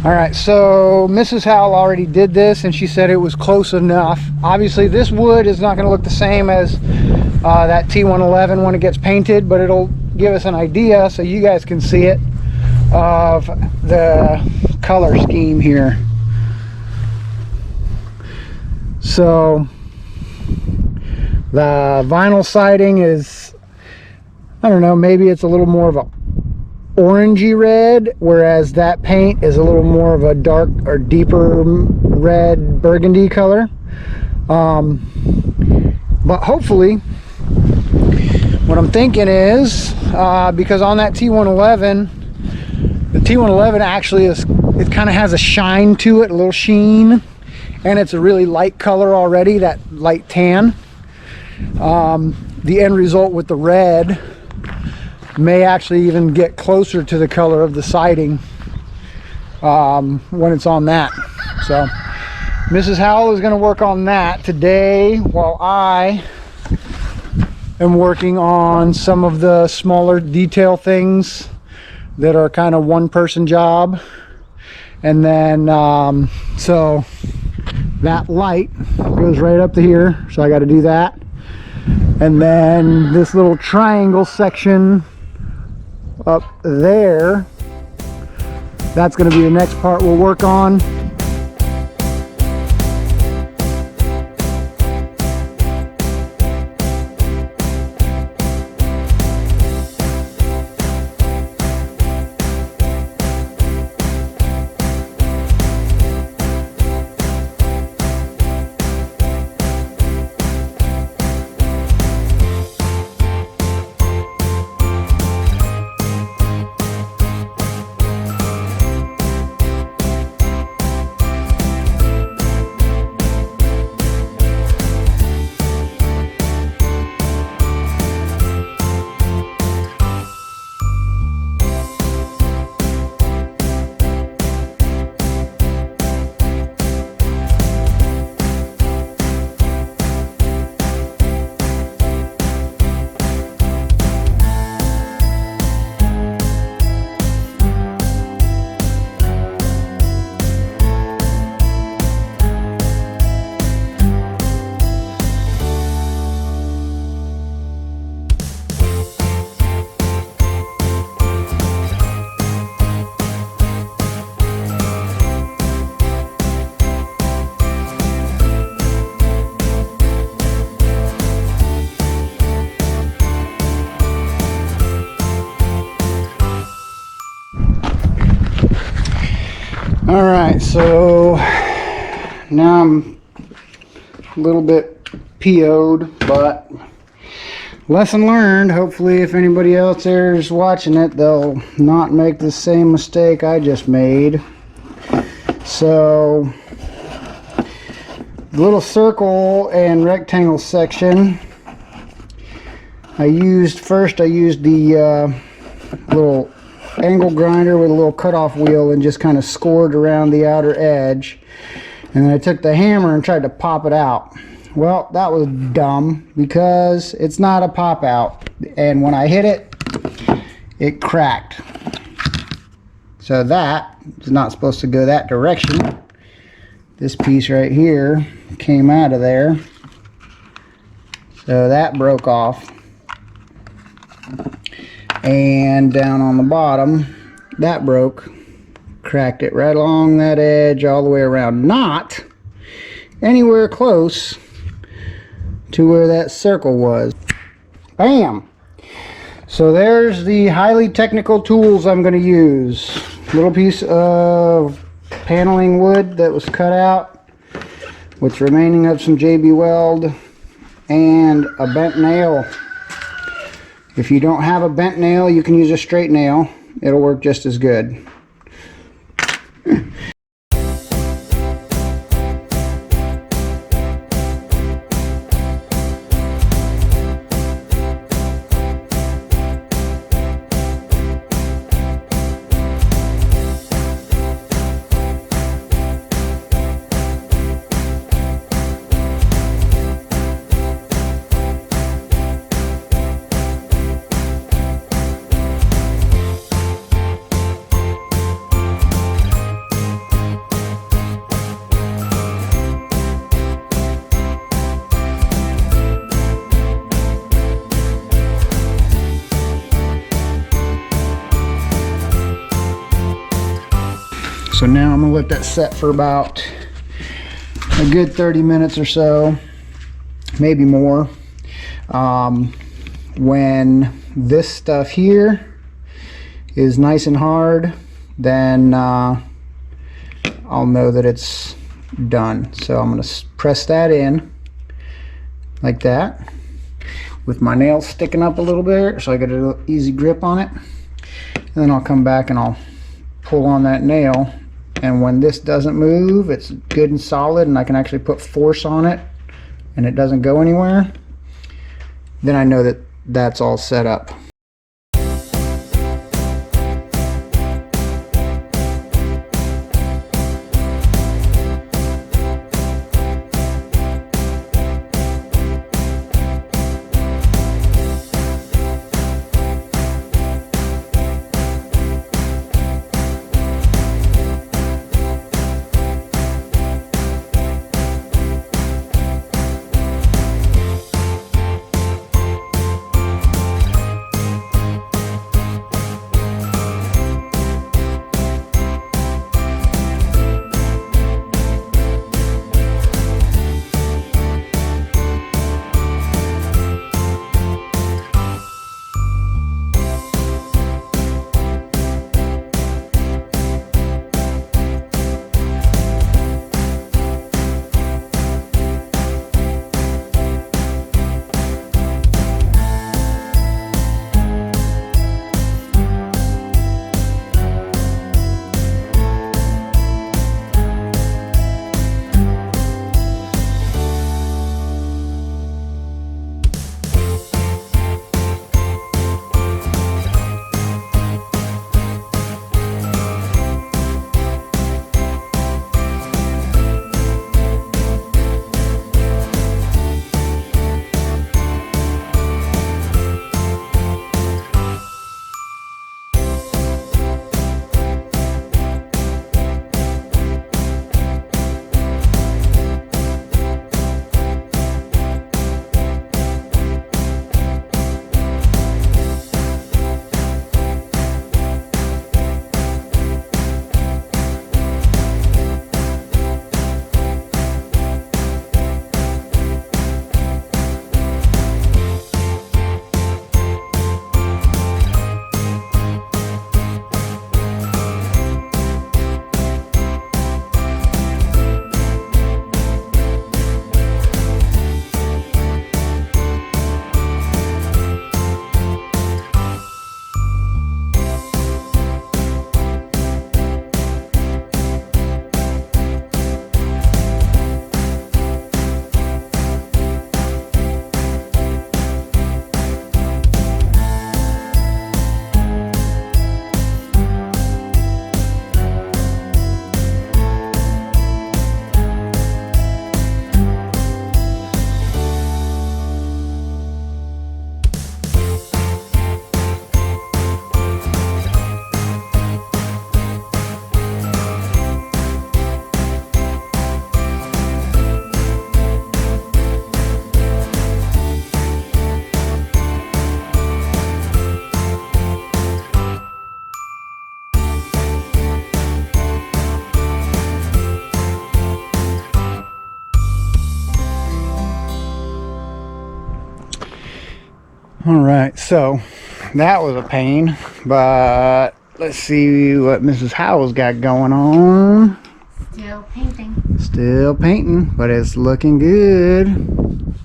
All right, so Mrs. Howell already did this and she said it was close enough. Obviously this wood is not going to look the same as that T111 when it gets painted, but it'll give us an idea so you guys can see it of the color scheme here. So the vinyl siding is, I don't know, maybe it's a little more of a orangey red, whereas that paint is a little more of a dark or deeper red burgundy color. But hopefully what I'm thinking is because on that T111, the T111 actually is, it kind of has a shine to it, a little sheen, and it's a really light color already, that light tan. The end result with the red may actually even get closer to the color of the siding when it's on that. So Mrs. Howell is going to work on that today while I am working on some of the smaller detail things that are kind of one-person job. And then so that light goes right up to here, so I got to do that. And then this little triangle section up there, that's going to be the next part we'll work on. All right, so now I'm a little bit PO'd, but lesson learned. Hopefully if anybody else there is watching it, they'll not make the same mistake I just made. So the little circle and rectangle section, I used the little angle grinder with a little cutoff wheel and just kind of scored around the outer edge, and then I took the hammer and tried to pop it out. Well, that was dumb because it's not a pop out, and when I hit it, it cracked. So that is not supposed to go that direction. This piece right here came out of there, so that broke off. And down on the bottom, that broke, cracked it right along that edge all the way around, not anywhere close to where that circle was. Bam! So there's the highly technical tools I'm going to use. Little piece of paneling wood that was cut out, what's remaining of some JB Weld, and a bent nail. If you don't have a bent nail, you can use a straight nail. It'll work just as good. So now I'm gonna let that set for about a good 30 minutes or so, maybe more. When this stuff here is nice and hard, then I'll know that it's done. So I'm going to press that in like that with my nails sticking up a little bit so I get an easy grip on it. And then I'll come back and I'll pull on that nail, and when this doesn't move, it's good and solid and I can actually put force on it and it doesn't go anywhere, then I know that that's all set up. Alright, so that was a pain, but let's see what Mrs. Howell's got going on. Still painting. Still painting, but it's looking good. I don't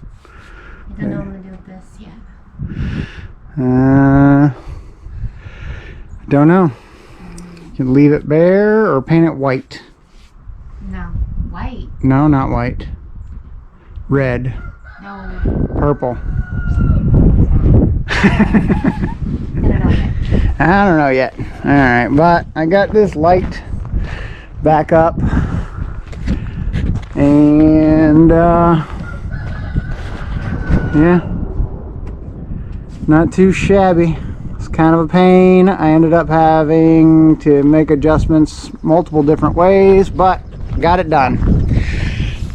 know what I'm going to do with this yet. Don't know. You can leave it bare or paint it white. No, white. No, not white. Red. No. Purple. I don't know yet. Alright, but I got this light back up. And, yeah. Not too shabby. It's kind of a pain. I ended up having to make adjustments multiple different ways, but got it done.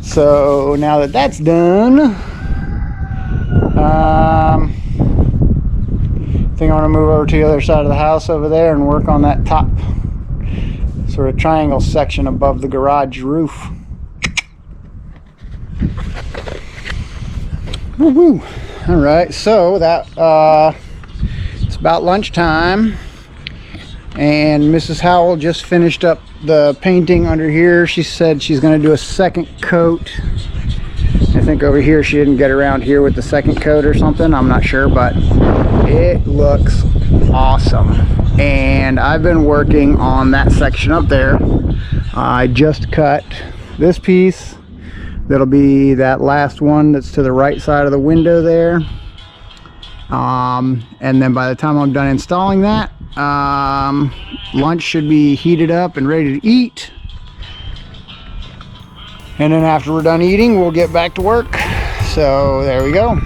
So now that that's done, I think I want to move over to the other side of the house over there and work on that top sort of triangle section above the garage roof. Woo-hoo. All right, so that it's about lunchtime, and Mrs. Howell just finished up the painting under here. She said she's going to do a second coat. I think over here she didn't get around here with the second coat or something. I'm not sure, but it looks awesome. And I've been working on that section up there. I just cut this piece. That'll be that last one that's to the right side of the window there. And then by the time I'm done installing that, lunch should be heated up and ready to eat. And then after we're done eating, we'll get back to work. So there we go.